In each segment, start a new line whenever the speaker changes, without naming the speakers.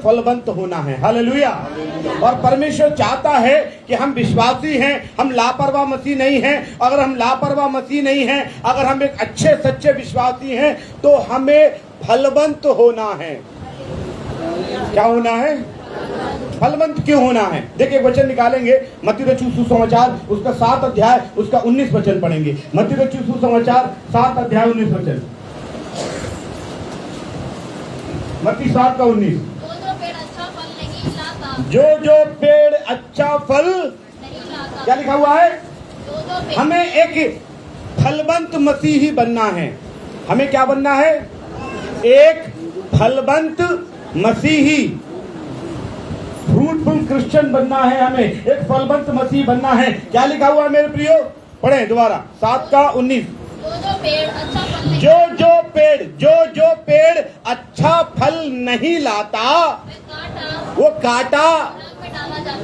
फलवंत होना है। हालेलुया। और परमेश्वर चाहता है कि हम विश्वासी हैं, हम लापरवाह मसीह नहीं हैं। अगर हम लापरवाह मसीह नहीं हैं, अगर हम एक अच्छे सच्चे विश्वासी हैं, तो हमें फलवंत होना है। क्या होना है? फलवंत क्यों होना है? देखिए वचन निकालेंगे, मत्ती रचित सुसमाचार उसका 7 अध्याय उसका 19 वचन पढ़ेंगे। मत्ती रचित सुसमाचार 7 अध्याय 19 वचन। मत्ती 7 का 19। जो जो पेड़ अच्छा फल नहीं लाता। क्या लिखा हुआ है? हमें एक फलवंत मसीही बनना है। हमें क्या बनना है? एक फलवंत मसीही, फ्रूटफुल क्रिश्चियन बनना है। हमें एक फलवंत मसीह बनना है। क्या लिखा हुआ है मेरे प्रियो? पढ़े दोबारा 7 का 19। जो जो पेड़ अच्छा फल नहीं लाता वो काटा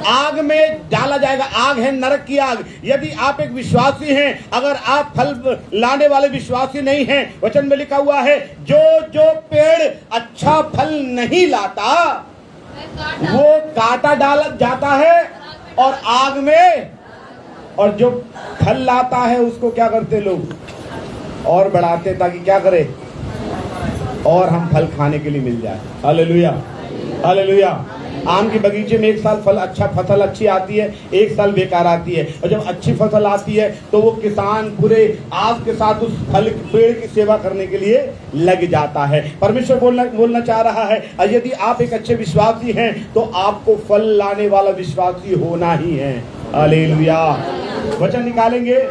आग में डाला जाएगा। आग है नरक की आग। यदि आप एक विश्वासी हैं, अगर आप फल लाने वाले विश्वासी नहीं हैं, वचन में लिखा हुआ है जो जो पेड़ अच्छा फल नहीं लाता वो काटा डाला जाता है और आग में, और जो फल लाता है उसको क्या करते लोग? और बढ़ाते, ताकि क्या करे? और हम फल खाने के लिए मिल जाए। Hallelujah, hallelujah. आम के बगीचे में एक साल फसल अच्छी आती है, एक साल बेकार आती है। और जब अच्छी फसल आती है तो वो किसान पूरे आस के साथ उस फल पेड़ की सेवा करने के लिए लग जाता है। परमेश्वर बोलना चाह रहा है, यदि आप एक अच्छे विश्वासी हैं तो आपको फल लाने वाला विश्वासी होना ही है। हालेलुया। वचन निकालेंगे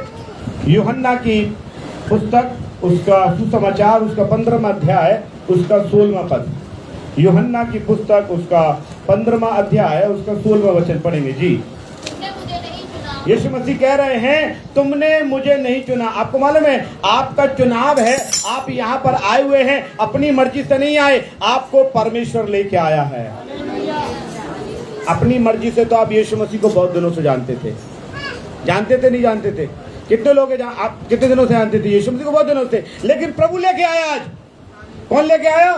यूहन्ना की पुस्तक उसका सुसमाचार उसका 15वां अध्याय उसका 16वां पद। यूहन्ना की पुस्तक उसका 15वां अध्याय उसका 16वां वचन पढ़ेंगे जी। यीशु मसीह कह रहे हैं तुमने मुझे नहीं चुना। आपको मालूम है आपका चुनाव है, आप यहाँ पर आए हुए हैं, अपनी मर्जी से नहीं आए, आपको परमेश्वर लेके आया है। अपनी मर्जी से तो आप यीशु मसीह को बहुत दिनों से जानते थे, नहीं जानते थे? कितने लोग हैं आप कितने दिनों से जानते थे यीशु मसीह को? बहुत दिनों से। लेकिन प्रभु लेके आया। आज कौन लेके आया?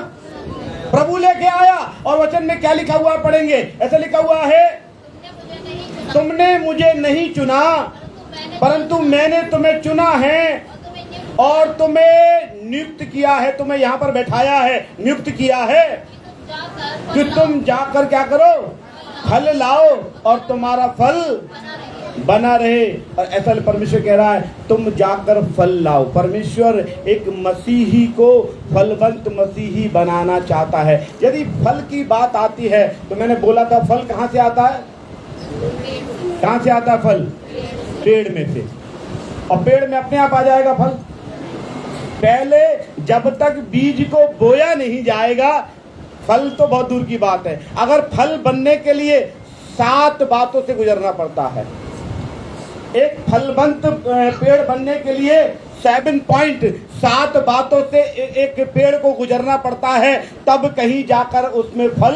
प्रभु लेके आया। और वचन में क्या लिखा हुआ पढ़ेंगे? ऐसा लिखा हुआ है तुमने मुझे नहीं चुना परंतु मैंने तुम्हें चुना है और तुम्हें नियुक्त किया है, तुम्हें यहाँ पर बैठाया है, नियुक्त किया है कि तुम जाकर क्या करो? फल लाओ और तुम्हारा फल बना रहे। और ऐसा परमेश्वर कह रहा है तुम जाकर फल लाओ। परमेश्वर एक मसीही को फलवंत मसीही बनाना चाहता है। यदि फल की बात आती है तो मैंने बोला था फल कहाँ से आता है? कहाँ से आता है फल? पेड़ में से। और पेड़ में अपने आप आ जाएगा फल। पहले जब तक बीज को बोया नहीं जाएगा फल तो बहुत दूर की बात है। अगर फल बनने के लिए 7 बातों से गुजरना पड़ता है। एक फलवंत पेड़ बनने के लिए 7 बातों से एक पेड़ को गुजरना पड़ता है, तब कहीं जाकर उसमें फल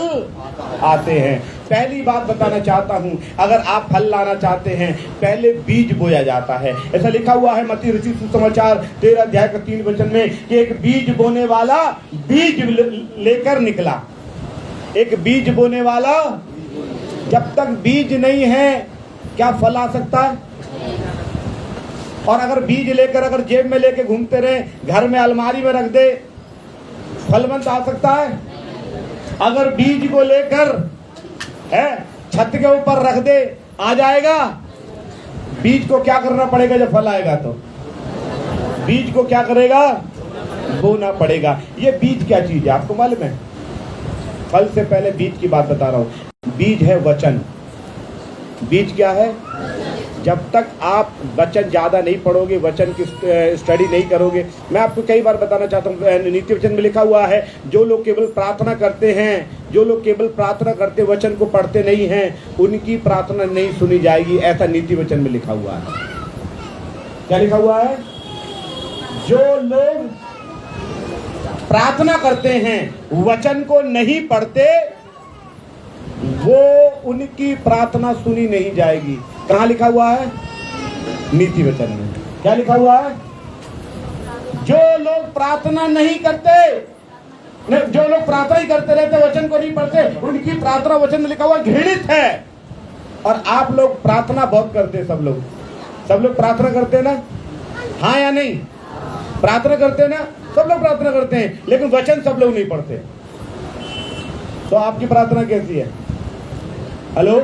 आते हैं। पहली बात बताना चाहता हूं, अगर आप फल लाना चाहते हैं पहले बीज बोया जाता है। ऐसा लिखा हुआ है मत्ती रचित सुसमाचार 13 अध्याय का 3 वचन में कि एक बीज बोने वाला बीज लेकर निकला। एक बीज बोने वाला, जब तक बीज नहीं है क्या फल आ सकता है? और अगर बीज लेकर अगर जेब में लेके घूमते रहे, घर में अलमारी में रख दे, फलवंत आ सकता है? अगर बीज को लेकर छत के ऊपर रख दे, आ जाएगा? बीज को क्या करना पड़ेगा जब फल आएगा? तो बीज को क्या करेगा? बोना पड़ेगा। ये बीज क्या चीज है आपको मालूम है? फल से पहले बीज की बात बता रहा हूं। बीज है वचन। बीज क्या है? जब तक आप वचन ज़्यादा नहीं पढ़ोगे, वचन की स्टडी नहीं करोगे। मैं आपको कई बार बताना चाहता हूँ, नीति वचन में लिखा हुआ है जो लोग केवल प्रार्थना करते हैं, जो लोग केवल प्रार्थना करते वचन को पढ़ते नहीं हैं, उनकी प्रार्थना नहीं सुनी जाएगी। ऐसा नीति वचन में लिखा हुआ है। क्या लिखा हुआ है? जो लोग प्रार्थना करते हैं वचन को नहीं पढ़ते, वो उनकी प्रार्थना सुनी नहीं जाएगी। कहाँ लिखा हुआ है? नीति वचन में। क्या लिखा हुआ है? जो लोग प्रार्थना नहीं करते जो लोग प्रार्थना ही करते रहते, वचन को नहीं पढ़ते, उनकी प्रार्थना वचन में लिखा हुआ घृणित है। और आप लोग प्रार्थना बहुत करते हैं, सब लोग प्रार्थना करते हैं ना, हाँ या नहीं? प्रार्थना करते हैं ना, सब लोग प्रार्थना करते हैं, लेकिन वचन सब लोग नहीं पढ़ते। तो आपकी प्रार्थना कैसी है? हेलो,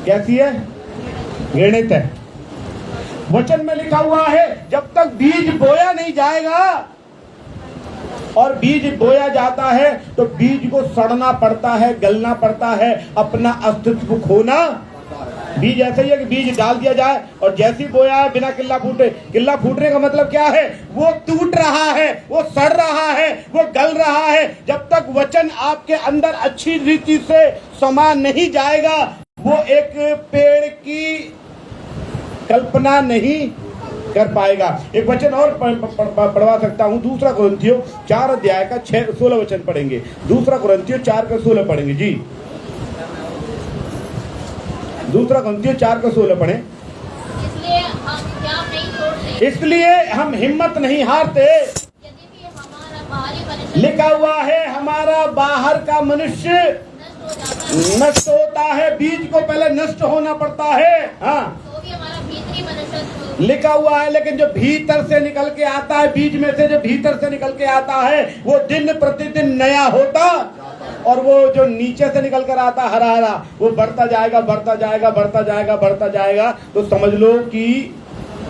कैसी है? घृणित है। वचन में लिखा हुआ है जब तक बीज बोया नहीं जाएगा, और बीज बोया जाता है तो बीज को सड़ना पड़ता है, गलना पड़ता है, अपना अस्तित्व खोना। बीज ऐसा ही है कि बीज डाल दिया जाए और जैसे ही बोया है बिना किल्ला फूटे, किल्ला फूटने का मतलब क्या है? वो टूट रहा है, वो सड़ रहा है, वो गल रहा है। जब तक वचन आपके अंदर अच्छी रीति से समा नहीं जाएगा, वो एक पेड़ की कल्पना नहीं कर पाएगा। एक वचन और पढ़वा सकता हूँ, दूसरा कुरिन्थियों 4 अध्याय का 16 वचन पढ़ेंगे। दूसरा कुरिन्थियों 4 का 16 पढ़ेंगे जी। दूसरा कुरिन्थियों 4 का 16 पढ़े। इसलिए हम हिम्मत नहीं हारते। लिखा हुआ है हमारा बाहर का मनुष्य नष्ट होता है, बीज को पहले नष्ट होना पड़ता है। हाँ, लिखा हुआ है, लेकिन जो भीतर से निकल के आता है, बीज में से जो भीतर से निकल के आता है, वो दिन प्रतिदिन नया होता, और वो जो नीचे से निकल कर आता हरा हरा, वो बढ़ता जाएगा, बढ़ता जाएगा, बढ़ता जाएगा, बढ़ता जाएगा। तो समझ लो कि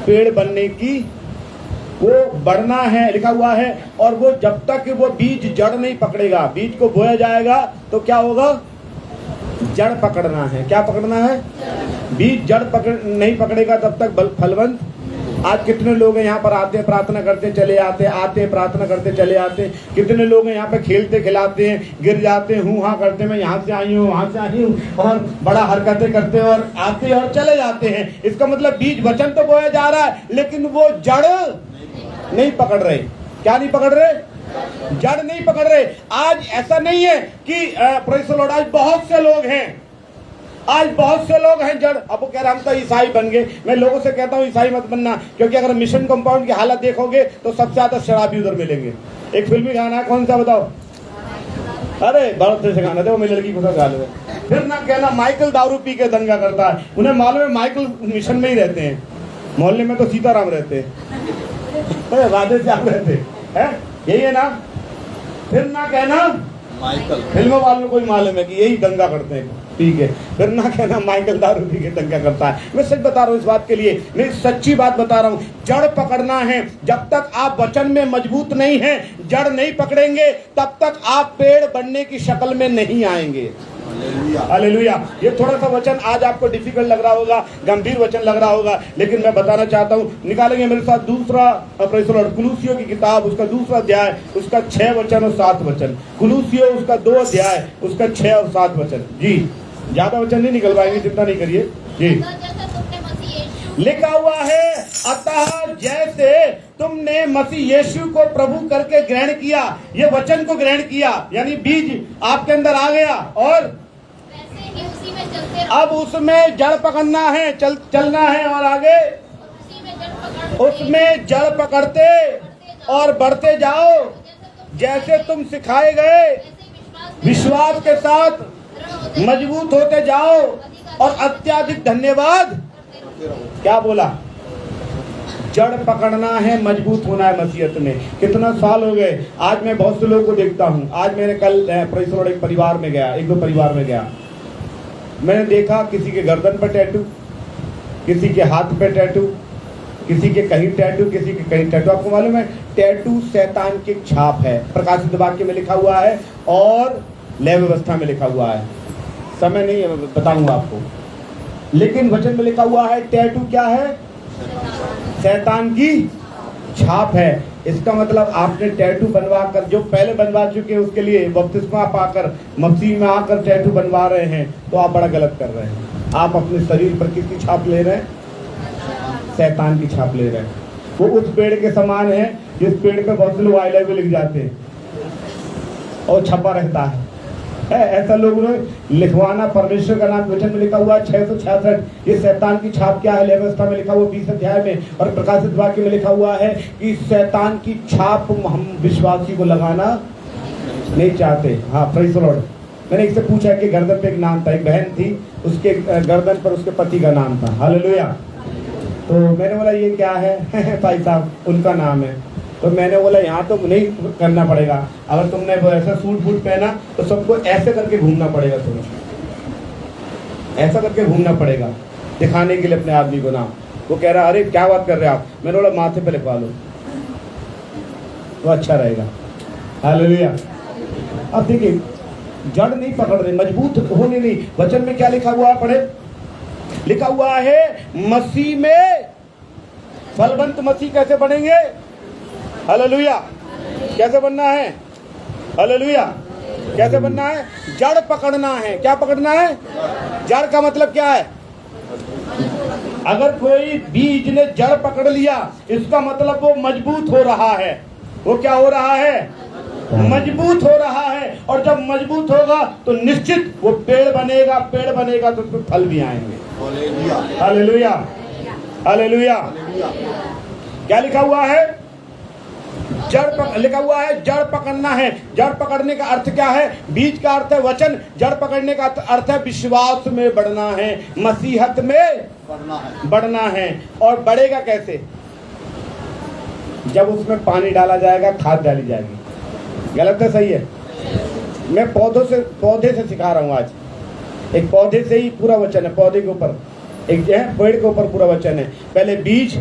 पेड़ बनने की वो बढ़ना है, लिखा हुआ है। और वो जब तक वो बीज जड़ नहीं पकड़ेगा, बीज को बोया जाएगा तो क्या होगा? जड़ पकड़ना है। क्या पकड़ना है? बीज जड़ नहीं पकड़ेगा तब तक फलवंत। आज कितने लोग हैं यहाँ पर आते हैं, प्रार्थना करते चले आते, आते प्रार्थना करते चले आते। कितने लोग हैं यहाँ पे खेलते खिलाते हैं, गिर जाते हैं, हूँ हाँ करते, मैं यहाँ से आई हूँ, वहाँ से आई हूँ, और बड़ा हरकतें करते हैं और आते और चले जाते हैं। इसका मतलब बीज वचन तो बोया जा रहा है, लेकिन वो जड़ नहीं पकड़ रहे। क्या नहीं पकड़ रहे? जड़ नहीं पकड़ रहे। आज ऐसा नहीं है कि प्रेज़ द लॉर्ड, आज बहुत से लोग हैं, आज बहुत से लोग हैं जड़। अब वो कह रहे हम तो ईसाई बन गए। मैं लोगों से कहता हूँ ईसाई मत बनना, क्योंकि अगर मिशन कंपाउंड की हालत देखोगे तो सबसे ज्यादा शराबी उधर मिलेंगे। एक फिल्मी गाना है, कौन सा बताओ? अरे बहुत से गाना थे, वो मेरी लड़की को गा लो। फिर ना कहना माइकल दारू पी के दंगा करता है। उन्हें मालूम है माइकल मिशन में ही रहते हैं, मोहल्ले में तो सीताराम रहते हैं, राधे श्याम रहते हैं, यही है ना। फिर ना कहना माइकल, फिल्मों वालों को ही मालूम है कि यही दंगा करते हैं पी के। फिर ना कहना माइकल दारू पी के दंगा करता है। मैं सच बता रहा हूँ इस बात के लिए, मैं सच्ची बात बता रहा हूँ। जड़ पकड़ना है। जब तक आप वचन में मजबूत नहीं है, जड़ नहीं पकड़ेंगे, तब तक आप पेड़ बनने की शक्ल में नहीं आएंगे। हालेलुया। ये थोड़ा सा वचन आज आपको डिफिकल्ट लग रहा होगा, गंभीर वचन लग रहा होगा, लेकिन मैं बताना चाहता हूँ। निकालेंगे मेरे साथ दूसरा कुलूसियों की किताब, उसका दूसरा अध्याय, उसका 6 वचन और 7 वचन। कुलूसियों उसका 2 अध्याय, उसका 6 और 7 वचन। जी, ज्यादा वचन नहीं निकल पाएंगे, चिंता नहीं करिए जी। लिखा हुआ है, अतः जैसे तुमने मसीह यीशु को प्रभु करके ग्रहण किया, ये वचन को ग्रहण किया, यानी बीज आपके अंदर आ गया, और अब उसमें जड़ पकड़ना है, चलना है, और आगे उसमें जड़ पकड़ते और बढ़ते जाओ, जैसे तुम सिखाए गए विश्वास के साथ मजबूत होते जाओ, और अत्यधिक धन्यवाद। क्या बोला? जड़ पकड़ना है, मजबूत होना है मसीहत में। कितना साल हो गए, आज मैं बहुत से लोगों को देखता हूँ। आज मैंने कल प्रेज़ द लॉर्ड एक परिवार में गया, 1-2 परिवार में गया। मैंने देखा किसी के गर्दन पर टैटू, किसी के हाथ पे टैटू, किसी के कहीं टैटू, किसी के कहीं टैटू। आपको मालूम है टैटू शैतान की छाप है। प्रकाशित वाक्य में लिखा हुआ है और लय व्यवस्था में लिखा हुआ है। समय नहीं है, मैं बताऊंगा आपको, लेकिन वचन में लिखा हुआ है टैटू क्या है? शैतान की छाप है। इसका मतलब आपने टैटू बनवा कर, जो पहले बनवा चुके हैं उसके लिए बपतिस्मा पाकर मसीह में आकर टैटू बनवा रहे हैं, तो आप बड़ा गलत कर रहे हैं। आप अपने शरीर पर किसकी छाप ले रहे हैं? शैतान की छाप ले रहे हैं। वो उस पेड़ के समान है जिस पेड़ पे बहुत से लोग आई लव यू लिख जाते हैं और छपा रहता है। ऐसा लोगों ने लिखवाना, परमेश्वर का नाम वचन में लिखा हुआ 666। ये शैतान की छाप क्या है? लय व्यवस्था में लिखा हुआ 20 अध्याय में, और प्रकाशित वाक्य में लिखा हुआ है कि शैतान की छाप हम विश्वासी को लगाना नहीं चाहते। हाँ, प्रेज़ द लॉर्ड। मैंने एक से पूछा कि गर्दन पे एक नाम था, एक बहन थी, उसके गर्दन पर उसके पति का नाम था। हालेलुया। तो मैंने बोला ये क्या है भाई साहब, उनका नाम है। तो मैंने बोला यहाँ तो नहीं करना पड़ेगा, अगर तुमने ऐसा सूट बूट पहना तो सबको ऐसे करके घूमना पड़ेगा, तुम्हें ऐसा करके घूमना पड़ेगा दिखाने के लिए अपने आदमी को नाम। वो कह रहा अरे क्या बात कर रहे हैं आप। मैंने बोला माथे पे लिखवा लो तो अच्छा रहेगा। हालेलुया। अब देखिए, जड़ नहीं पकड़ रहे, मजबूत होने नहीं। वचन में क्या लिखा हुआ है, पढ़े। लिखा हुआ है मसीह में फलवंत मसीह कैसे बनेंगे। हालेलुया। कैसे बनना है। हालेलुया। कैसे बनना है। जड़ पकड़ना है। क्या पकड़ना है। जड़ का मतलब क्या है। अगर कोई बीज ने जड़ पकड़ लिया, इसका मतलब वो मजबूत हो रहा है। वो क्या हो रहा है, मजबूत हो रहा है। और जब मजबूत होगा तो निश्चित वो पेड़ बनेगा। पेड़ बनेगा तो उसमें फल भी आएंगे। हालेलुया। हालेलुया। क्या लिखा हुआ है, लिखा हुआ है जड़ पकड़ना है। जड़ पकड़ने का अर्थ क्या है। बीज का अर्थ है वचन, जड़ पकड़ने का अर्थ है विश्वास में बढ़ना है, मसीहत में बढ़ना है। और बढ़ेगा कैसे, जब उसमें पानी डाला जाएगा, खाद डाली जाएगी। गलत है, सही है। मैं पौधे से सिखा रहा हूँ आज। एक पौधे से ही पूरा वचन है, पौधे के ऊपर, एक पेड़ के ऊपर पूरा वचन है। पहले बीज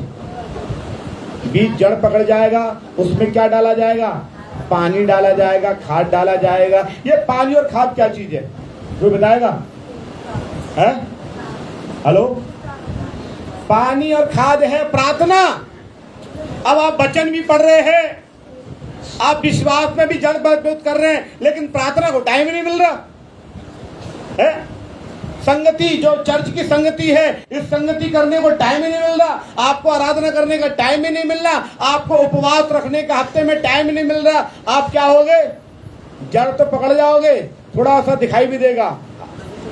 जड़ पकड़ जाएगा, उसमें क्या डाला जाएगा, पानी डाला जाएगा, खाद डाला जाएगा। ये पानी और खाद क्या चीज है, जो बताएगा है। हेलो, पानी और खाद है प्रार्थना। अब आप वचन भी पढ़ रहे हैं, आप विश्वास में भी जड़ मजबूत कर रहे हैं, लेकिन प्रार्थना को टाइम नहीं मिल रहा है। संगति, जो चर्च की संगति है, इस संगति करने को टाइम ही नहीं मिल रहा। आपको आराधना करने का टाइम ही नहीं मिल रहा। आपको उपवास रखने का हफ्ते में टाइम ही नहीं मिल रहा। आप क्या होगे, जड़ तो पकड़ जाओगे, थोड़ा सा दिखाई भी देगा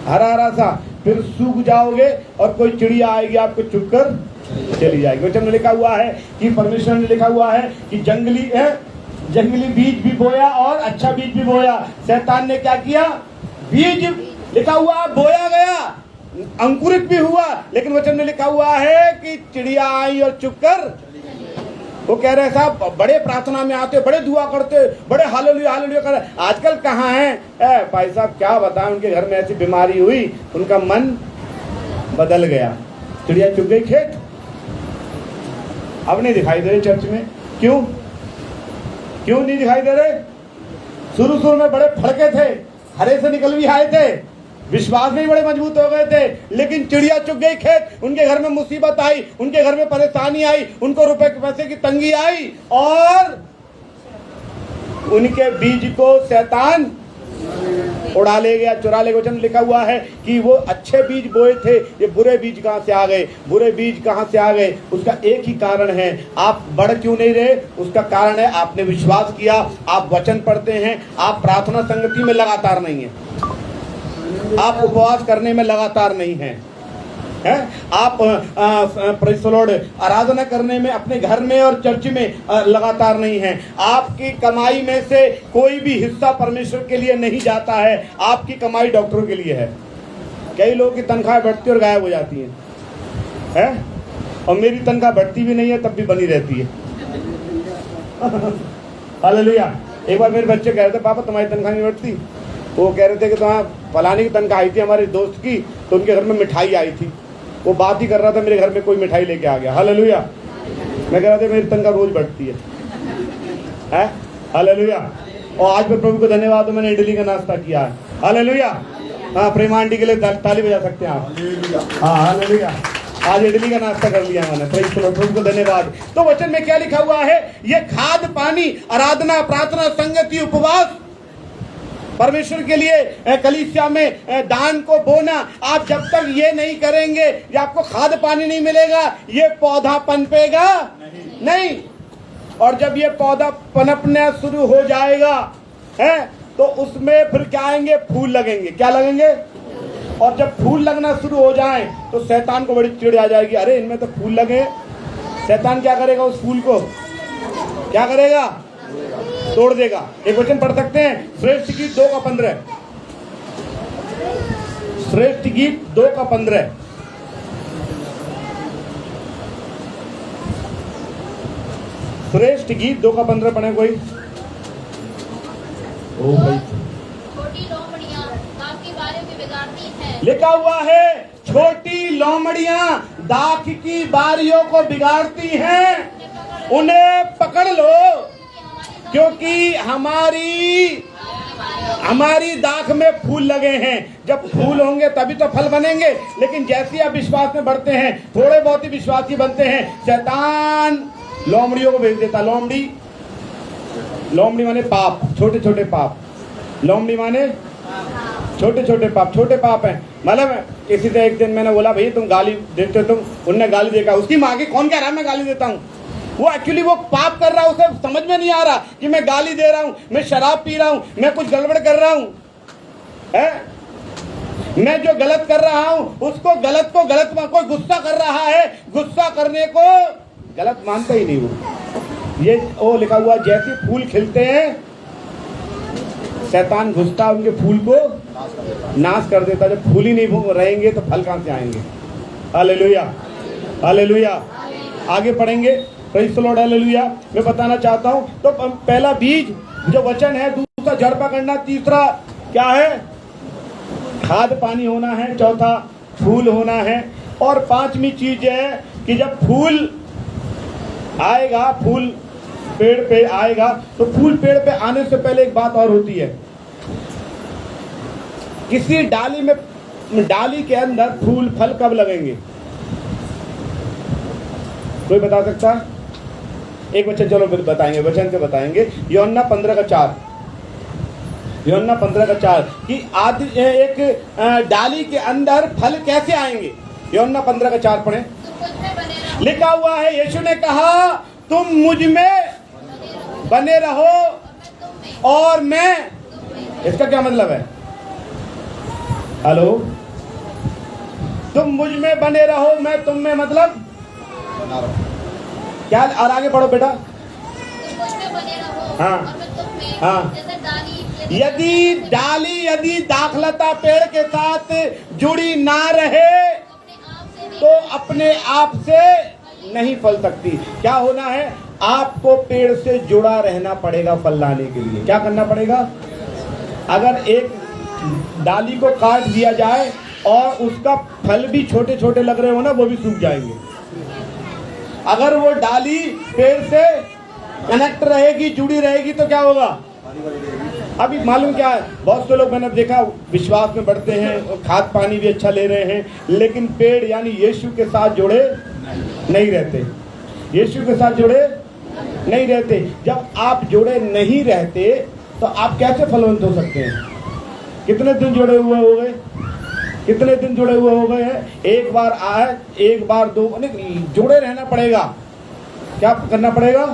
हरा हरा सा, फिर सूख जाओगे और कोई चिड़िया आएगी आपको चुप कर चली जाएगी। वचन में लिखा हुआ है कि परमेश्वर ने लिखा हुआ है कि जंगली बीज भी बोया और अच्छा बीज भी बोया। शैतान ने क्या किया, बीज लिखा हुआ बोया गया, अंकुरित भी हुआ, लेकिन वचन में लिखा हुआ है कि चिड़िया आई और चुप कर। वो कह रहे साहब बड़े प्रार्थना में आते, बड़े दुआ करते, बड़े हालेलुया हालेलुया कर। आजकल कहाँ हैं भाई साहब, क्या बताएं। उनके घर में ऐसी बीमारी हुई, उनका मन बदल गया, चिड़िया चुप गई खेत। अब नहीं दिखाई दे रहे चर्च में। क्यों नहीं दिखाई दे रहे। शुरू में बड़े फड़के थे, हरे से निकल भी आए थे, विश्वास में बड़े मजबूत हो गए थे, लेकिन चिड़िया चुग गई खेत। उनके घर में मुसीबत आई, उनके घर में परेशानी आई, उनको रुपए पैसे की तंगी आई और उनके बीज को शैतान उड़ा ले गया, चुरा ले गया। वचन लिखा हुआ है कि वो अच्छे बीज बोए थे, ये बुरे बीज कहाँ से आ गए। बुरे बीज कहाँ से आ गए, उसका एक ही कारण है, आप बढ़ क्यों नहीं रहे। उसका कारण है आपने विश्वास किया, आप वचन पढ़ते हैं, आप प्रार्थना संगति में लगातार नहीं है, आप उपवास करने में लगातार नहीं है, आप प्रेज़ द लॉर्ड आराधना करने में अपने घर में और चर्च में लगातार नहीं है। आपकी कमाई में से कोई भी हिस्सा परमेश्वर के लिए नहीं जाता है। आपकी कमाई डॉक्टरों के लिए है। कई लोगों की तनख्वाह बढ़ती और गायब हो जाती है, और मेरी तनख्वाह बढ़ती भी नहीं है तब भी बनी रहती है। हालेलुया। एक बार मेरे बच्चे कह रहे थे पापा तुम्हारी तनख्वाह नहीं बढ़ती। वो कह रहे थे कि तुम्हारा फलाने की तनख्वाह आई थी हमारे दोस्त की, तो उनके घर में मिठाई आई थी। वो बात ही कर रहा था, मेरे घर में कोई मिठाई लेके आ गया। हालेलुया। मैं कह रहा था मेरी तनख्वाह रोज बढ़ती है। हालेलुया। और आज मैं प्रभु को धन्यवाद, मैंने इडली का नाश्ता किया है। हालेलुया। हाँ, प्रेमा आंटी के लिए ताली बजा सकते हैं आप। हाँ हालेलुया। आज इडली का नाश्ता कर लिया मैंने, प्रभु को धन्यवाद। तो वचन में क्या लिखा हुआ है, ये खाद पानी, आराधना, प्रार्थना, संगति, उपवास, परमेश्वर के लिए कलीसिया में दान को बोना, आप जब तक ये नहीं करेंगे, ये आपको खाद पानी नहीं मिलेगा, ये पौधा पनपेगा नहीं। और जब ये पौधा पनपना शुरू हो जाएगा तो उसमें फिर क्या आएंगे, फूल लगेंगे। क्या लगेंगे। और जब फूल लगना शुरू हो जाए तो शैतान को बड़ी चिढ़ आ जाएगी, अरे इनमें तो फूल लगे। शैतान क्या करेगा, उस फूल को क्या करेगा, तोड़ देगा। एक वचन पढ़ सकते हैं, श्रेष्ठ गीत 2:15। श्रेष्ठ गीत 2:15। श्रेष्ठ गीत 2:15 पढ़े कोई। ओ भाई,
छोटी लोमड़ियां दाख की बारियों की बिगाड़ती हैं।
लिखा हुआ है, छोटी लोमड़ियां दाख की बारियों को बिगाड़ती हैं, उन्हें पकड़ लो, क्योंकि हमारी दाख में फूल लगे हैं। जब फूल होंगे तभी तो फल बनेंगे। लेकिन जैसे आप विश्वास में बढ़ते हैं, थोड़े बहुत ही विश्वासी बनते हैं, शैतान लोमड़ियों को भेज देता। लोमड़ी माने पाप, छोटे छोटे पाप। लोमड़ी माने छोटे छोटे पाप, छोटे पाप हैं। मतलब किसी से एक दिन मैंने बोला, भैया तुम गाली देते हो, उनने गाली देखा, उसकी माँ की कौन कह रहा है मैं गाली देता हूँ। वो एक्चुअली वो पाप कर रहा है, उसे समझ में नहीं आ रहा कि मैं गाली दे रहा हूँ, मैं शराब पी रहा हूँ, मैं कुछ गड़बड़ कर रहा हूँ, मैं जो गलत कर रहा हूँ उसको गलत को गलत, कोई गुस्सा कर रहा है, गुस्सा करने को गलत मानता ही नहीं वो। ये वो लिखा हुआ, जैसे फूल खिलते हैं शैतान घुसता उनके फूल को नाश कर देता। जब फूल ही नहीं रहेंगे तो फल कहां से आएंगे। Hallelujah, hallelujah. आगे पढ़ेंगे, प्रेज़ द लॉर्ड, हालेलुया। मैं बताना चाहता हूं, तो पहला बीज जो वचन है, दूसरा जड़ पकड़ना, तीसरा क्या है, खाद पानी होना है, चौथा फूल होना है, और पांचवी चीज है कि जब फूल आएगा, फूल पेड़ पे आएगा, तो फूल पेड़ पे आने से पहले एक बात और होती है। किसी डाली के अंदर फूल फल कब लगेंगे, कोई बता सकता है? एक वचन चलो बताएंगे, वचन से बताएंगे। यूहन्ना 15:4, यूहन्ना 15:4 कि आदि एक डाली के अंदर फल कैसे आएंगे। यूहन्ना 15:4 पढ़े। लिखा हुआ है, यीशु ने कहा, तुम मुझ में बने रहो और मैं, इसका क्या मतलब है? हेलो, तुम मुझ में बने रहो, मैं तुम में, मतलब क्या? और आगे पढ़ो बेटा।
तुम मुझ में बने रहो
हाँ,
और मैं तुम में।
हाँ।
जैसे
यदि दाखलता पेड़ के साथ जुड़ी ना रहे तो अपने आप से नहीं फल सकती। क्या होना है? आपको पेड़ से जुड़ा रहना पड़ेगा फल लाने के लिए। क्या करना पड़ेगा? अगर एक डाली को काट दिया जाए और उसका फल भी छोटे छोटे लग रहे हो ना, वो भी सूख जाएंगे। अगर वो डाली पेड़ से कनेक्ट रहेगी, जुड़ी रहेगी, तो क्या होगा? अभी मालूम क्या है, बहुत से लोग मैंने देखा विश्वास में बढ़ते हैं, खाद पानी भी अच्छा ले रहे हैं, लेकिन पेड़ यानी यीशु के साथ जुड़े नहीं रहते। यीशु के साथ जुड़े नहीं रहते। जब आप जुड़े नहीं रहते तो आप कैसे फलवंत हो सकते हैं? कितने दिन जुड़े हुए हो गए? कितने दिन जुड़े हुए हो गए हैं? एक बार आए, एक बार दो, जुड़े रहना पड़ेगा। क्या करना पड़ेगा?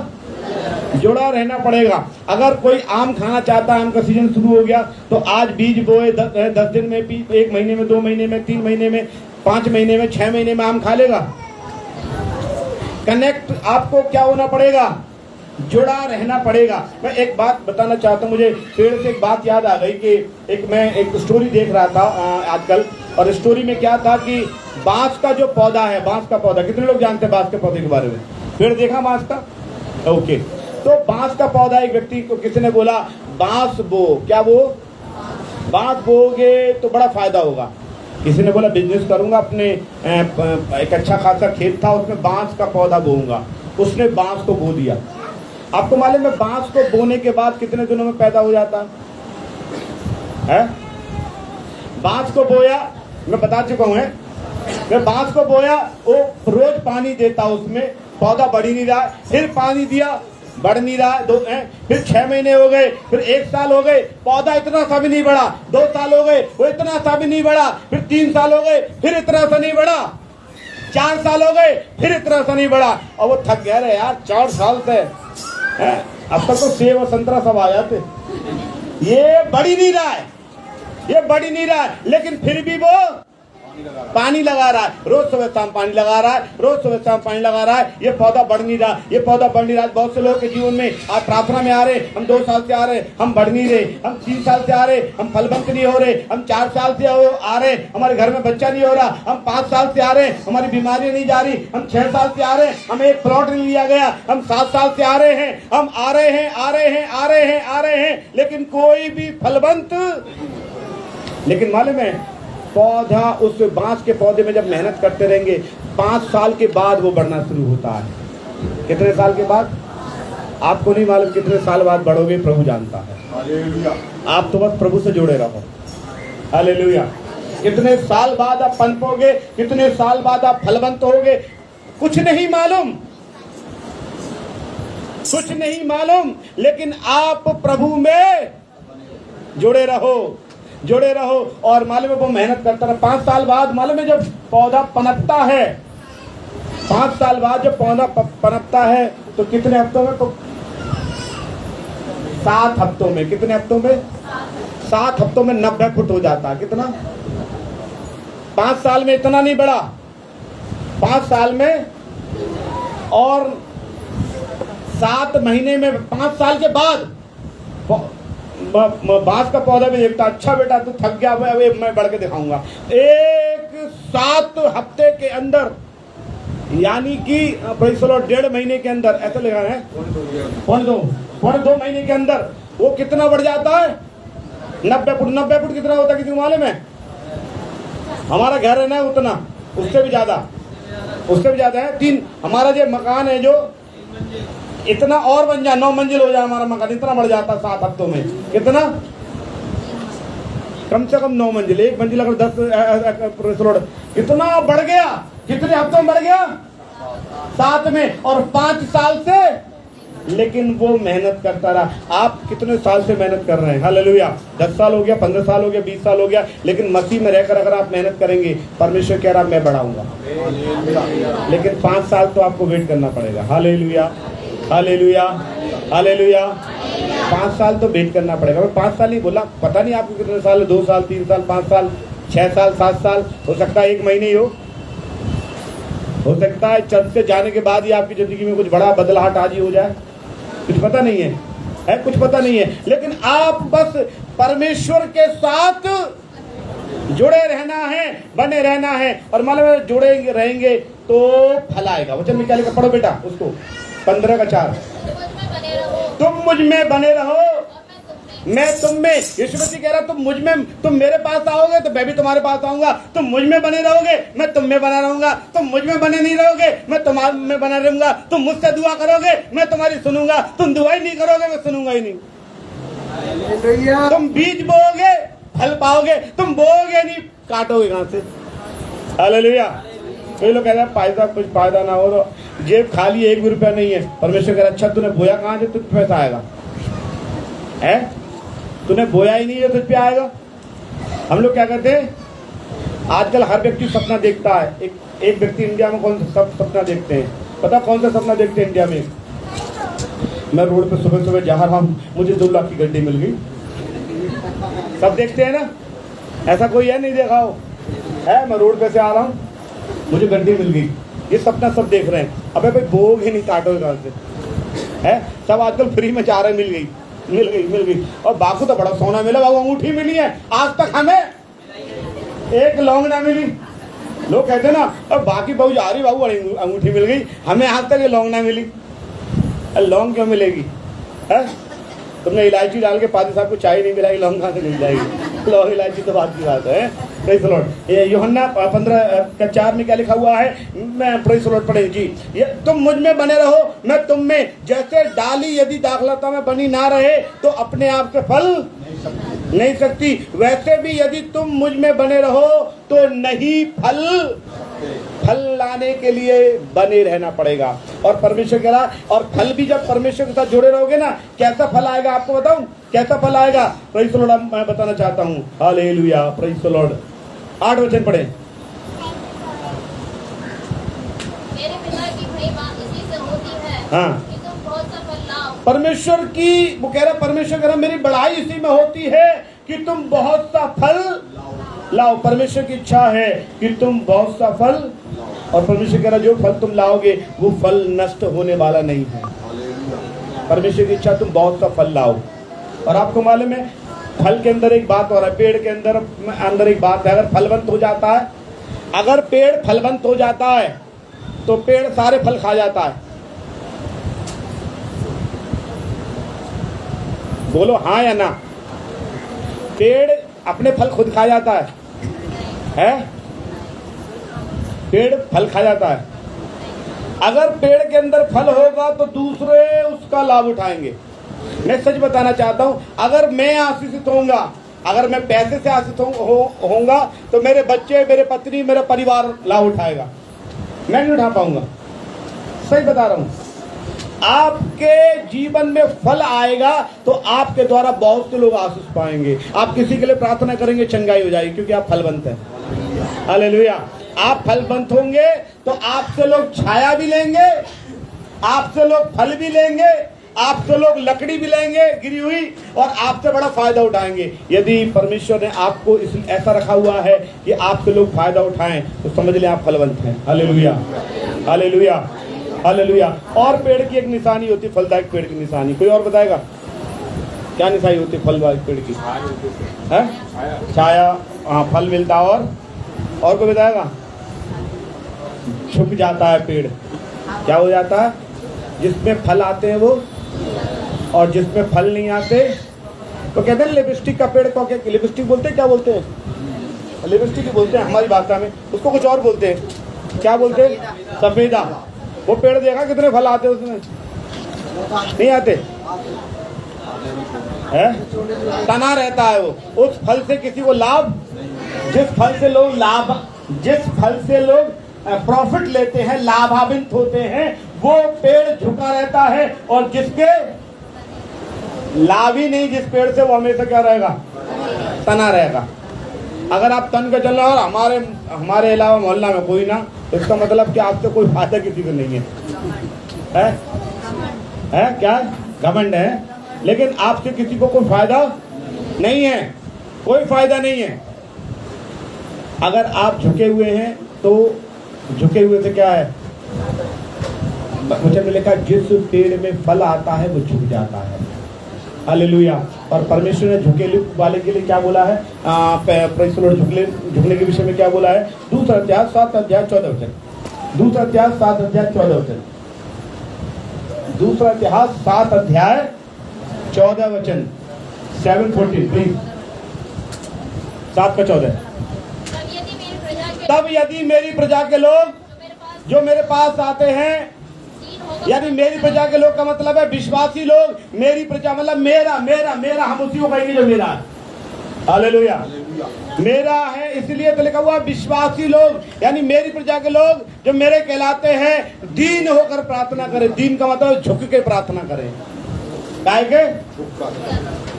जुड़ा रहना पड़ेगा। अगर कोई आम खाना चाहता है, आम का सीजन शुरू हो गया, तो आज बीज बोए 10 दिन में, 1 महीने में, 2 महीने में, 3 महीने में, 5 महीने में, 6 महीने में आम खा लेगा। कनेक्ट आपको क्या होना पड़ेगा? जुड़ा रहना पड़ेगा। मैं एक बात बताना चाहता हूँ, मुझे पेड़ से एक बात याद आ गई कि मैं एक स्टोरी देख रहा था आजकल, और स्टोरी में क्या था कि बांस का जो पौधा है, बांस का पौधा, कितने लोग जानते हैं बांस के पौधे के बारे में? पेड़ देखा बांस का? ओके। तो बांस का पौधा, एक व्यक्ति को किसी ने बोला बांस बो, क्या वो बांस बोगे तो बड़ा फायदा होगा। किसी ने बोला बिजनेस करूंगा, अपने एक अच्छा खासा खेत था, उसमें बांस का पौधा बोऊंगा। उसने बांस को बो दिया। आपको मालूम है बांस को बोने के बाद कितने दिनों में पैदा हो जाता है? बांस को बोया, मैं बता चुका हूं, मैं बांस को बोया, वो रोज पानी देता, उसमें पौधा बढ़ ही नहीं रहा, फिर पानी दिया, बढ़ नहीं रहा, फिर 6 महीने हो गए, फिर 1 साल हो गए, पौधा इतना सा भी नहीं बढ़ा, 2 साल हो गए, वो इतना सा भी नहीं बढ़ा, फिर 3 साल हो गए, फिर इतना सा नहीं बढ़ा, 4 साल हो गए, फिर इतना सा नहीं बढ़ा, और वो थक गया रे यार, 4 साल से अब तक तो सेब और संतरा सब आ जाते, ये बढ़ ही नहीं रहा है, ये बढ़ ही नहीं रहा है, लेकिन फिर भी वो पानी लगा रहा है, रोज सुबह शाम पानी लगा रहा है, रोज सुबह शाम पानी लगा रहा है, ये पौधा बढ़ नहीं रहा, ये पौधा बढ़ नहीं रहा। बहुत से लोगों के जीवन में आज प्रार्थना में आ रहे, हम 2 साल से आ रहे, हम बढ़ नहीं रहे, हम 3 साल से आ रहे, हम फलवंत नहीं हो रहे, हम 4 साल से आ रहे, हमारे घर में बच्चा नहीं हो रहा, हम 5 साल से आ रहे, हमारी बीमारी नहीं जा रही, हम 6 साल से आ रहे, हमें एक प्लॉट नहीं लिया गया, हम 7 साल से आ रहे हैं, हम आ रहे हैं, आ रहे हैं, आ रहे हैं, आ रहे हैं, लेकिन कोई भी फलवंत। लेकिन मालूम है, पौधा उस बांस के पौधे में जब मेहनत करते रहेंगे, 5 साल के बाद वो बढ़ना शुरू होता है। कितने साल के बाद आपको नहीं मालूम, कितने साल बाद बढ़ोगे प्रभु जानता है। आप तो बस प्रभु से जुड़े रहो। हालेलुया। कितने साल बाद आप पनपोगे, कितने साल बाद आप फलवंत होगे, कुछ नहीं मालूम, कुछ नहीं मालूम, लेकिन आप प्रभु में जुड़े रहो, जुड़े रहो। और मालूम है वो मेहनत करता रहा। 5 साल बाद मालूम है जब पौधा पनपता है, 5 साल बाद जब पौधा पनपता है तो कितने हफ्तों में, 7 हफ्तों में, कितने हफ्तों में, 7 हफ्तों में 90 फुट हो जाता है। कितना? 5 साल में इतना नहीं बढ़ा, 5 साल में, और 7 महीने में, 5 साल के बाद बांस का पौधा भी देखता, अच्छा बेटा तू थक गया, मैं बढ़ के दिखाऊंगा। 7 हफ्ते के अंदर, यानी कि 1.5 महीने के अंदर, ऐसा लिखा है, 2 महीने के अंदर वो कितना बढ़ जाता है? 90 फुट। 90 फुट कितना होता है किसी को मालूम है? हमारा घर है ना उतना, उससे भी ज्यादा, उससे भी ज्यादा है। 3 हमारा जो मकान है जो इतना और बन जाए, 9 मंजिल हो जाए हमारा मकान, इतना बढ़ जाता 7 हफ्तों में। कितना? कम से कम 9 मंजिल, 1 मंजिल अगर 10 कितना बढ़ गया? कितने हफ्तों में बढ़ गया? 7 में। और 5 साल से, लेकिन वो मेहनत करता रहा। आप कितने साल से मेहनत कर रहे हैं? हालेलुया। 10 साल हो गया, 15 साल हो गया, 20 साल हो गया, लेकिन मसीह में रहकर अगर आप मेहनत करेंगे, परमेश्वर कह रहा मैं बढ़ाऊंगा। लेकिन 5 साल तो आपको वेट करना पड़ेगा। Hallelujah, hallelujah, hallelujah. 5 साल तो वेट करना पड़ेगा। मैं 5 साल नहीं बोला, पता नहीं आपको कितने साल, 2 साल, 3 साल, 5 साल, 6 साल, 7 साल, हो सकता है 1 महीने ही हो सकता है चर्च से जाने के बाद ही आपकी जिंदगी में कुछ बड़ा बदलाव आज ही हो जाए, कुछ पता नहीं है, कुछ पता नहीं है। लेकिन आप बस परमेश्वर के साथ जुड़े रहना है, बने रहना है, और मालूम जुड़े रहेंगे तो फल आएगा। वचन में क्या लिखा, पढ़ो बेटा उसको, 15 का 4। तुम मुझ में बने रहो, मैं तुम में। यीशु मसीह कह रहा तुम मेरे पास आओगे तो मैं भी तुम्हारे पास आऊंगा। तुम मुझ में बने रहोगे, मैं तुम में बना रहूंगा। तुम मुझ में बने नहीं रहोगे, मैं तुम्हारे में बना रहूंगा। तुम मुझसे दुआ करोगे, मैं तुम्हारी सुनूंगा। तुम दुआ ही नहीं करोगे, मैं सुनूंगा ही नहीं। तुम बीज बोओगे, फल पाओगे। तुम बोओगे नहीं, काटोगे कहां से? हालेलुया। कई लोग कहते हैं फायदा, कुछ फायदा ना हो तो जेब खाली, 1 भी रुपया नहीं है। परमेश्वर कह रहा अच्छा तूने बोया कहां से, तुझ पैसा आएगा? है तूने बोया ही नहीं है, तुझ पे आएगा। हम लोग क्या करते हैं, आजकल हर व्यक्ति सपना देखता है। एक व्यक्ति इंडिया में कौन सा सपना देखते हैं? पता कौन सा सपना देखते हैं इंडिया में? मैं रोड पे सुबह सुबह जा रहा हूँ, मुझे 2 लाख की गड्डी मिल गई। सब देखते हैं ना? ऐसा कोई है नहीं देखा हो? है मैं रोड पे से आ रहा हूँ, मुझे गड्डी मिल गई। ये सपना सब देख रहे हैं। अबे भाई बोग ही नहीं, काटो कहां से? है सब आजकल फ्री में जा रहे, मिल गई। और बाकू तो बड़ा सोना मिला, बाबू अंगूठी मिली है, आज तक हमें 1 लौंग ना मिली। लोग कहते हैं ना, अब बाकी बहू जा रही, बाबू अंगूठी मिल गई, हमें आज तक ये लौंग ना मिली। लौंग क्यों मिलेगी? है तुमने इलायची डाल के पादी साहब को चाय नहीं मिलाई, लौंग कहां से मिल जाएगी? लौंग इलायची तो बात की बात है। Praise the Lord. ये यूहन्ना 15 का 4 में क्या लिखा हुआ है? मैं प्रेज़ द लॉर्ड पढ़े जी। ये तुम मुझ में बने रहो, मैं तुम में। जैसे डाली यदि दाखलता में बनी ना रहे तो अपने आप से फल नहीं सकती, वैसे भी यदि तुम मुझ में बने रहो तो नहीं फल लाने के लिए बने रहना पड़ेगा। और परमेश्वर कह रहा, और फल भी जब परमेश्वर के साथ जुड़े रहोगे ना, कैसा फल आएगा आपको बताऊं? कैसा फल आएगा? प्रेज़ द लॉर्ड मैं बताना चाहता हूं। Hallelujah, praise the Lord. 8 वचन पढ़े।
मेरे पिता की महिमा इसी से होती है,
हाँ,
कि तुम बहुत सा फल लाओ।
परमेश्वर की, वो कह रहा, परमेश्वर कह रहा मेरी बढ़ाई इसी में होती है कि तुम बहुत सा फल लाओ। परमेश्वर की इच्छा है कि तुम बहुत सा फल, और परमेश्वर कह रहा जो फल तुम लाओगे वो फल नष्ट होने वाला नहीं है। परमेश्वर की इच्छा तुम बहुत सा फल लाओ। और आपको मालूम है फल के अंदर एक बात और है, पेड़ के अंदर एक बात है। अगर फलवंत हो जाता है, अगर पेड़ फलवंत हो जाता है तो पेड़ सारे फल खा जाता है। बोलो हाँ या ना। पेड़ अपने फल खुद खा जाता है? पेड़ फल खा जाता है। अगर पेड़ के अंदर फल होगा तो दूसरे उसका लाभ उठाएंगे। मैं सच बताना चाहता हूं, अगर मैं आशीषित होऊंगा, अगर मैं पैसे से आशीषित होऊंगा तो मेरे बच्चे, मेरे पत्नी, मेरा परिवार लाभ उठाएगा, मैं नहीं उठा पाऊंगा। सही बता रहा हूं। आपके जीवन में फल आएगा तो आपके द्वारा बहुत से लोग आशीष पाएंगे। आप किसी के लिए प्रार्थना करेंगे, चंगाई हो जाएगी, क्योंकि आप फलवंत हैं। हालेलुया। आप फलवंत होंगे तो आपसे लोग छाया भी लेंगे, आपसे लोग फल भी लेंगे, आपसे लोग लकड़ी भी लेंगे गिरी हुई, और आपसे बड़ा फायदा उठाएंगे। यदि परमेश्वर ने आपको ऐसा रखा हुआ है कि आपसे लोग फायदा उठाएं तो समझ लें आप फलवंत हैं। Hallelujah, hallelujah, hallelujah. और पेड़ की एक निशानी होती है, फलदायक पेड़ की निशानी। कोई और बताएगा क्या निशानी होती है फलदायक पेड़ की? है छाया। हाँ, फल मिलता। और कोई बताएगा? झुक जाता है पेड़। क्या हो जाता है? जिसमें फल आते हैं वो, और जिसमें फल नहीं आते तो कहते हैं लिपस्टिक का पेड़ को क्या लिपस्टिक बोलते हैं? क्या बोलते हैं? लिपस्टिक ही बोलते हैं हमारी भाषा में, उसको कुछ और बोलते हैं। क्या बोलते हैं? सफेदा। वो पेड़ देखा कितने फल आते हैं उसमें? नहीं आते है, तना रहता है वो। उस फल से किसी को लाभ, जिस फल से लोग प्रॉफिट लेते हैं, लाभान्वित होते हैं, वो पेड़ झुका रहता है। और जिसके लाभ ही नहीं, जिस पेड़ से, वो हमेशा क्या रहेगा? तना रहेगा। अगर आप तन के चल रहे हो और हमारे अलावा मोहल्ला में कोई ना, तो इसका मतलब कि आपसे कोई फायदा किसी को नहीं है क्या? घमंड है। लेकिन आपसे किसी को कोई फायदा नहीं है, कोई फायदा नहीं है। अगर आप झुके हुए हैं तो झुके हुए से क्या है? मुझे लिखा जिस पेड़ में फल आता है वो झुक जाता है। हालेलुया। और परमेश्वर ने झुके वाले के लिए क्या बोला है? झुकने के विषय में क्या बोला है? दूसरा अध्याय 7 अध्याय 14 वचन। दूसरा अध्याय 7 अध्याय 14 वचन। दूसरा अध्याय 7 अध्याय 14 वचन। 7:14 प्लीज। 7 का 14। तब यदि मेरी प्रजा के लोग जो मेरे पास आते हैं, यानी मेरी प्रजा के लोग का मतलब है विश्वासी लोग। मेरी प्रजा मतलब मेरा, हम उसी को कहेंगे जो मेरा है। हालेलुया। मेरा है इसलिए तो लिखा हुआ विश्वासी लोग, यानी मेरी प्रजा के लोग जो मेरे कहलाते हैं, दीन होकर प्रार्थना करें। दीन का मतलब झुक के प्रार्थना करें। काहे के?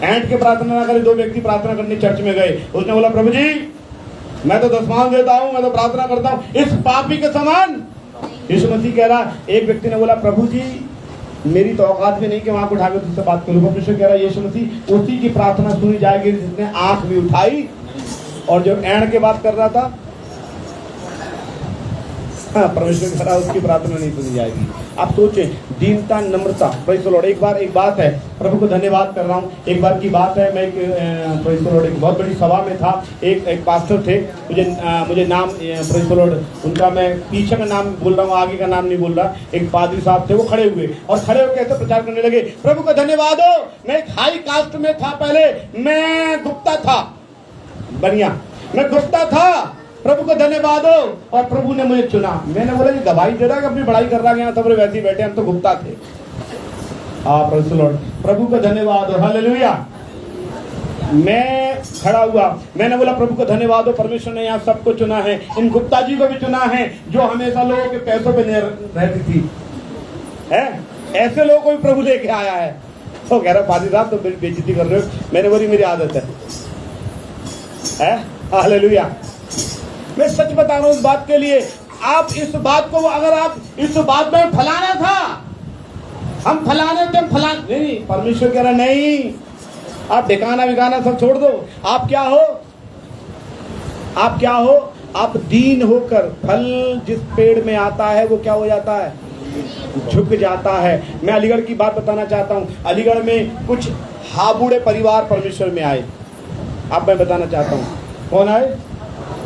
ऐंठ के प्रार्थना ना करें। 2 व्यक्ति प्रार्थना करने चर्च में गए, उसने बोला प्रभु जी मैं तो दशमांश देता हूँ, मैं तो प्रार्थना करता हूँ, इस पापी के समान। यीशु मसीह कह रहा, एक व्यक्ति ने बोला प्रभु जी मेरी तो औकात भी नहीं कि वहां को उठाकर तुझसे बात करूँ। परमेश्वर कह रहा है यीशु मसीह उसी की प्रार्थना सुनी जाएगी जिसने आंख भी उठाई और जो ऐंठ के बात कर रहा था, हाँ, परमेश्वर कह रहा उसकी प्रार्थना नहीं सुनी जाएगी। आप सोचें, दीनता, नम्रता। Praise the Lord. एक बात है, प्रभु को धन्यवाद कर रहा हूँ। एक बार की बात है, मैं प्रेज़ द लॉर्ड एक बहुत बड़ी सभा में था। एक पास्टर थे, मुझे नाम प्रेज़ द लॉर्ड उनका मैं पीछे का नाम बोल रहा हूँ, आगे का नाम नहीं बोल रहा। एक पादरी साहब थे, वो खड़े हुए और खड़े होकर ऐसे प्रचार करने लगे, प्रभु का धन्यवाद हो। मैं एक हाई कास्ट में था, पहले मैं गुप्ता था, बढ़िया मैं गुप्ता था, प्रभु को धन्यवाद हो और प्रभु ने मुझे चुना। मैंने बोला जी दवाई दे रहा है कि अपनी बड़ाई कर रहा है? यहाँ सब वैसे ही बैठे, हम तो गुप्ता थे। Praise the Lord. प्रभु को धन्यवाद हो। हालेलुया। मैं खड़ा हुआ, मैंने बोला प्रभु को धन्यवाद हो, परमेश्वर ने यहाँ सबको चुना है, इन गुप्ता जी को भी चुना है जो हमेशा लोगों के पैसों पे रहती थी, है ऐसे लोगों को भी प्रभु लेके आया है। तो कह रहा पादी साहब तो मेरी बेइज्जती कर रहे हो। मैंने बोली मेरी आदत है। हालेलुया। मैं सच बता रहा हूं इस बात के लिए। आप इस बात को, अगर आप इस बात में फलाना था, हम फलाने थे, नहीं, परमेश्वर कह रहा नहीं, आप दिखाना विखाना सब छोड़ दो। आप क्या हो? आप क्या हो? आप दीन होकर, फल जिस पेड़ में आता है वो क्या हो जाता है? झुक जाता है। मैं अलीगढ़ की बात बताना चाहता हूँ। अलीगढ़ में कुछ हाबुड़े परिवार परमेश्वर में आए। अब मैं बताना चाहता हूँ कौन आए?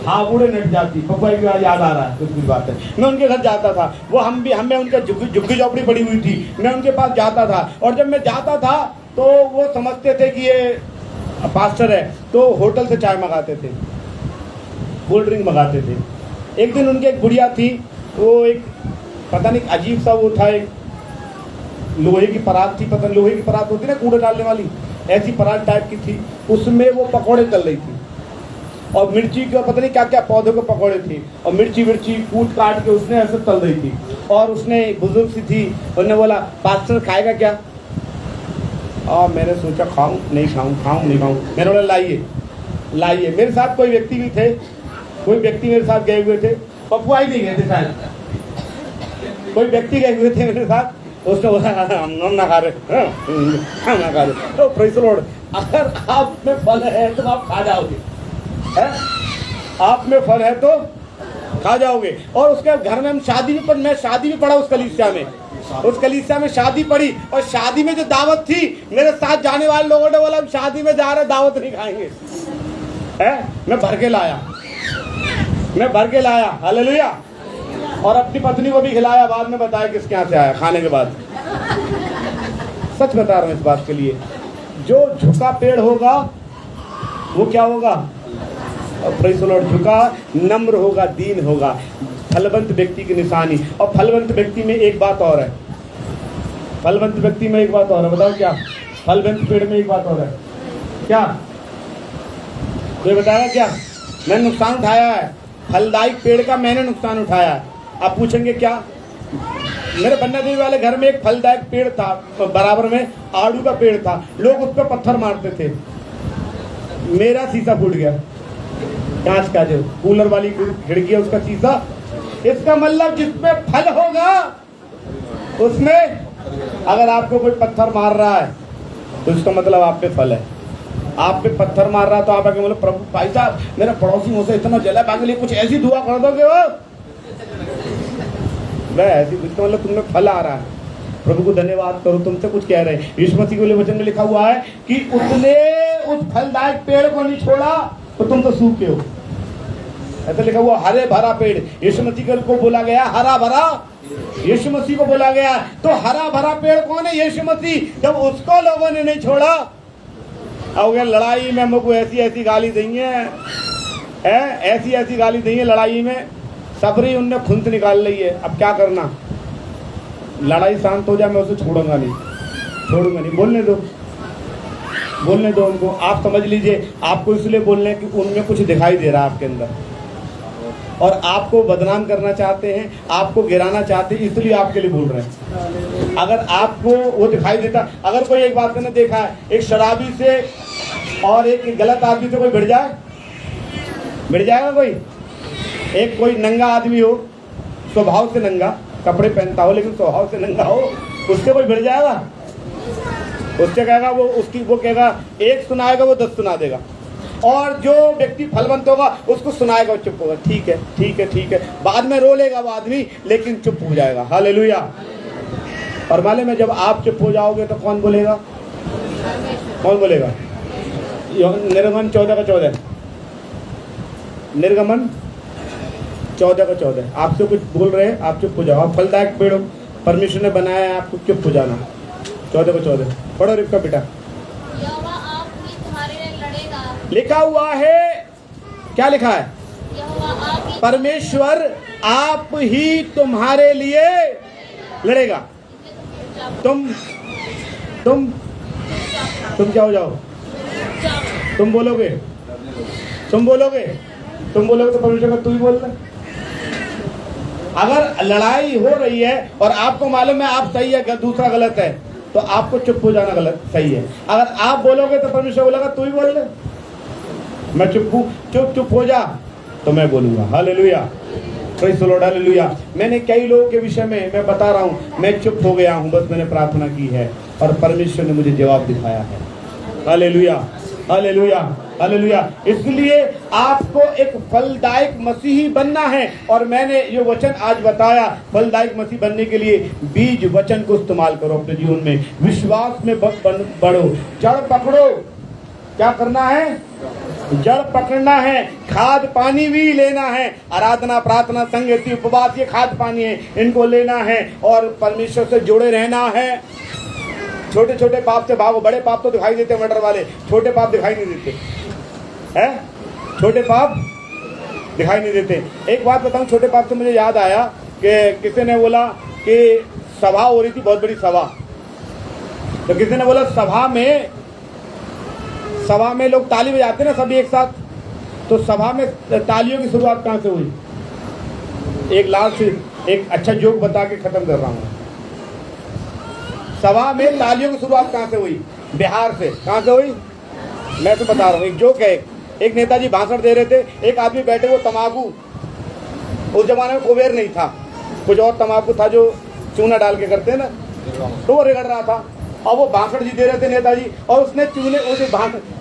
हाबुड़े नट जाती। पप्पा की बात याद आ रहा है, कुछ भी बात है। मैं उनके घर जाता था, वो हमें उनका झुग्गी झोपड़ी पड़ी हुई थी, मैं उनके पास जाता था। और जब मैं जाता था तो वो समझते थे कि ये पास्टर है, तो होटल से चाय मंगाते थे, कोल्ड ड्रिंक मंगाते थे। एक दिन उनकी एक बुढ़िया थी, वो एक पता नहीं अजीब सा वो था, एक लोहे की परात थी, पता नहीं लोहे की परात होती ना कूड़े डालने वाली, ऐसी परात टाइप की थी। उसमें वो पकौड़े तल रही थी और मिर्ची के पता नहीं क्या क्या पौधों के पकौड़े थे, और मिर्ची कूट काट के उसने ऐसे तल रही थी। और उसने बुजुर्ग सी थी, उन्होंने बोला पास्टर खाएगा क्या? और मैंने सोचा खाऊं नहीं खाऊं। मैंने बोला लाइए। मेरे साथ कोई व्यक्ति भी थे, कोई व्यक्ति मेरे साथ गए हुए थे, पप्पू आई नहीं गए थे शायद, कोई व्यक्ति गए हुए थे मेरे साथ। उसने बोला हम ना खा रहे। तो प्रेज़ द लॉर्ड, अगर आप में फल है तो आप खा जाओगे, आप में फल है तो खा जाओगे। और उसके घर में हम मैं शादी भी पढ़ा उस कलीसिया में शादी पड़ी, और शादी में जो दावत थी, मेरे साथ जाने वाले लोगों ने बोला हम शादी में जा रहे, दावत नहीं खाएंगे। मैं भर के लाया हालेलुया। और अपनी पत्नी को भी खिलाया, बाद में बताया किसके यहाँ से आया खाने के बाद। सच बता रहा हूँ इस बात के लिए, जो झुका पेड़ होगा वो क्या होगा? प्रेज़ द लॉर्ड, झुका नम्र होगा, दीन होगा, फलवंत व्यक्ति की निशानी। और फलवंत व्यक्ति में एक बात और है, बताओ क्या? फलवंत पेड़ में एक बात और है, क्या? कोई बताया क्या? मैंने नुकसान उठाया है, फलदायक पेड़ का मैंने नुकसान उठाया है। आप पूछेंगे क्या? मेरे बन्ना देवी वाले घर में एक फलदायक पेड़ था, बराबर में आड़ू का पेड़ था, लोग उस पर पत्थर मारते थे, मेरा शीशा फूट गया, कांच का जो कूलर वाली खिड़की है उसका शीशा। इसका मतलब जिसमें फल होगा उसमें, अगर आपको कोई पत्थर मार रहा है तो इसका मतलब आप पे फल है। आप पे पत्थर मार रहा है तो आप आगे बोले प्रभु भाई साहब मेरा पड़ोसी मुझसे इतना जला, बाकी लिए कुछ ऐसी दुआ कर दोगे वो ऐसी, इसका मतलब तुमने फल आ रहा है। प्रभु को धन्यवाद करो, तुमसे कुछ कह रहे हैं। यीशु मसीह के लिए वचन में लिखा हुआ है कि उसने उस फलदायक पेड़ को नहीं छोड़ा तो तुम तो सूखे हो, ऐसा लिखा हुआ। हरे भरा पेड़, यीशु मसीह को बोला गया हरा भरा, यीशु मसीह को बोला गया। तो हरा भरा पेड़ कौन है? यीशु मसीह। जब उसको लोगों ने नहीं छोड़ा, अब लड़ाई में हमको ऐसी गाली देंगे, ऐसी गाली देंगे लड़ाई में, सबरी उनने खुंत निकाल ली है। अब क्या करना? लड़ाई शांत हो जाए, मैं उसे छोड़ूंगा नहीं। बोलने दो उनको। आप समझ लीजिए, आपको इसलिए बोलने कि उनमें कुछ दिखाई दे रहा है आपके अंदर, और आपको बदनाम करना चाहते हैं, आपको गिराना चाहते हैं, इसलिए आपके लिए बोल रहे हैं। अगर आपको वो दिखाई देता, अगर कोई एक बात मैंने देखा है, एक शराबी से और एक गलत आदमी से कोई भिड़ जाएगा कोई? एक कोई नंगा आदमी हो, स्वभाव से नंगा, कपड़े पहनता हो लेकिन स्वभाव से नंगा हो, उससे कोई भिड़ जाएगा? उससे कहेगा वो कहेगा, एक सुनाएगा वो 10 सुना देगा। और जो व्यक्ति फलवंत होगा उसको सुनाएगा, वो चुप होगा, ठीक है। बाद में रो लेगा वो आदमी, लेकिन चुप हो जाएगा। हालेलुया। और मालूम है जब आप चुप हो जाओगे तो कौन बोलेगा? निर्गमन 14:14, निर्गमन 14:14। आपसे कुछ बोल रहे हैं, आप चुप हो जाओ। आप फलदायक पेड़ हो, परमेश्वर ने बनाया है, आपको चुप हो जाना। 14:14 पढ़ो रिबका बेटा।
यहोवा आप ही तुम्हारे लिए लड़ेगा।
लिखा हुआ है, क्या लिखा है?
यहोवा आप ही,
परमेश्वर आप ही तुम्हारे लिए लड़ेगा। तुम क्या हो जाओ? तुम बोलोगे तो परमेश्वर का तू ही बोल रहा। अगर लड़ाई हो रही है और आपको मालूम है आप सही है, दूसरा गलत है, तो आपको चुप हो जाना गलत सही है। अगर आप बोलोगे तो परमेश्वर बोलेगा तू ही बोल ले, मैं चुप हूँ, चुप हो जा तो मैं बोलूंगा। Hallelujah, praise the Lord, hallelujah. मैंने कई लोगों के विषय में मैं बता रहा हूँ, मैं चुप हो गया हूँ, बस मैंने प्रार्थना की है और परमेश्वर ने मुझे जवाब दिखाया है। Hallelujah, hallelujah. हालेलुया। इसलिए आपको एक फलदायक मसीही बनना है। और मैंने ये वचन आज बताया, फलदायक मसीह बनने के लिए बीज वचन को इस्तेमाल करो अपने जीवन में, विश्वास में बढ़ो, जड़ पकड़ो। क्या करना है? जड़ पकड़ना है, खाद पानी भी लेना है। आराधना, प्रार्थना, संगति, उपवास, ये खाद पानी है, इनको लेना है और परमेश्वर से जुड़े रहना है। छोटे छोटे पाप से भागो। बड़े पाप तो दिखाई देते मर्डर वाले, छोटे पाप दिखाई नहीं देते हैं। छोटे पाप दिखाई नहीं देते। एक बात बताऊं, छोटे पाप से मुझे याद आया कि किसी ने बोला कि सभा हो रही थी, बहुत बड़ी सभा, तो किसी ने बोला सभा में लोग ताली बजाते ना सभी एक साथ, तो सभा में तालियों की शुरुआत कहाँ से हुई? एक लास्ट एक अच्छा जोक बता के खत्म कर रहा हूँ। सभा में तालियों की शुरुआत कहाँ से हुई? बिहार से। कहाँ से हुई? मैं तो बता रहा हूँ, एक जोक है। एक नेताजी भाषण दे रहे थे, एक आदमी बैठे, वो तम्बाकू, उस जमाने में कुबेर नहीं था, कुछ और तम्बाकू था जो चूना डाल के करते हैं ना, तो वो रगड़ रहा था। और वो भाषण जी दे रहे थे नेताजी, और उसने चूने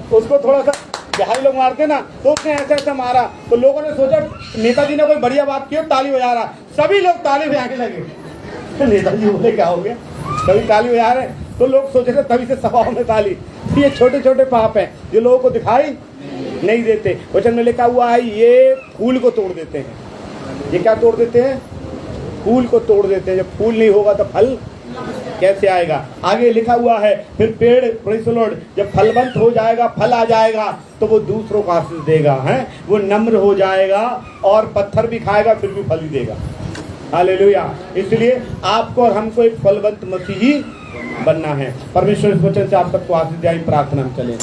उसको थोड़ा सा, बिहारी लोग मारते ना, तो उसने ऐसे ऐसे मारा, तो लोगों ने सोचा नेताजी ने कोई बढ़िया बात की, ताली बजा रहा। सभी लोग ताली बजाने लगे। तो नेताजी बोले क्या हो गया, सभी ताली बजा रहे, तो लोग सोचे थे, तभी से सभाओं में ताली। ये छोटे छोटे पाप हैं जो लोगों को दिखाई नहीं देते। वचन में लिखा हुआ है, ये फूल को तोड़ देते हैं। ये क्या तोड़ देते हैं? फूल को तोड़ देते हैं। जब फूल नहीं होगा तो फल कैसे आएगा? आगे लिखा हुआ है, फिर पेड़, प्रेज़ द लॉर्ड, जब फलवंत हो जाएगा, फल आ जाएगा, तो वो दूसरों को आशीष देगा, है वो नम्र हो जाएगा और पत्थर भी खाएगा फिर भी फल ही देगा। हालेलुया। इसलिए आपको और हमको एक फलवंत मसीही बनना है। परमेश्वर इस वचन से आप सबको आशीष दे। प्रार्थना में चलें।